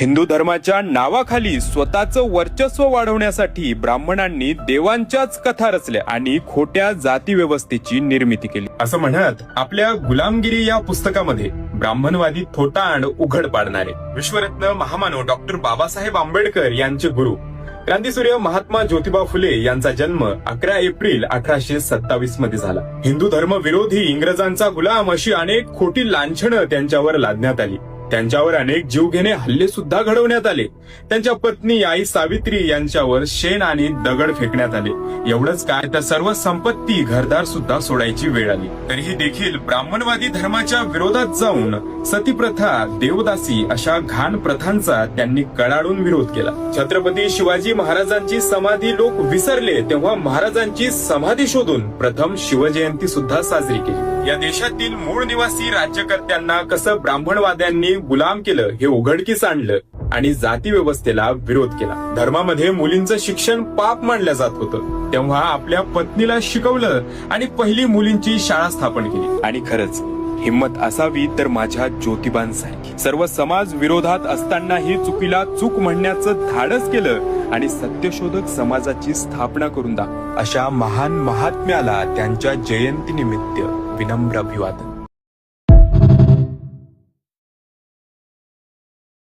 हिंदू धर्माच्या नावाखाली स्वतःचं वर्चस्व वाढवण्यासाठी ब्राह्मणांनी देवांच्याच कथा रचल्या आणि खोट्या जाती व्यवस्थेची निर्मिती केली असं म्हणत आपल्या गुलामगिरी या पुस्तकामध्ये ब्राह्मणवादी थोतांड उघड पाडणारे विश्वरत्न महामानव डॉक्टर बाबासाहेब आंबेडकर यांचे गुरु क्रांतीसूर्य महात्मा ज्योतिबा फुले यांचा जन्म 11 एप्रिल 1827 मध्ये झाला. हिंदू धर्म विरोधी इंग्रजांचा गुलाम अशी अनेक खोटी लांछनं त्यांच्यावर लादण्यात आली. त्यांच्यावर अनेक जीवघेणे हल्ले सुद्धा घडवण्यात आले. त्यांच्या पत्नी आई सावित्री यांच्यावर शेण आणि दगड फेकण्यात आले. एवढंच काय तर सर्व संपत्ती घरदार सुद्धा सोडायची वेळ आली. तरीही देखील ब्राह्मणवादी धर्माच्या विरोधात जाऊन सतीप्रथा देवदासी अशा घाण प्रथांचा त्यांनी कडाडून विरोध केला. छत्रपती शिवाजी महाराजांची समाधी लोक विसरले तेव्हा महाराजांची समाधी शोधून प्रथम शिवजयंती सुद्धा साजरी केली. या देशातील मूळ निवासी राज्यकर्त्यांना कसं ब्राह्मणवाद्यांनी गुलाम केलं हे उघडकीस आणलं आणि जाती व्यवस्थेला विरोध केला. धर्मामध्ये मुलींचं शिक्षण पाप मानलं जात होतं तेव्हा आपल्या पत्नीला शिकवलं आणि पहिली मुलींची शाळा स्थापन केली. आणि खरंच हिम्मत असावी तर माझ्या ज्योतिबांसारखी सर्व समाज विरोधात असतानाही चुकीला चूक म्हणण्याचं धाडस केलं आणि सत्यशोधक समाजाची स्थापना करून अशा महान महात्म्याला त्यांच्या जयंतीनिमित्त विनम्र अभिवादन.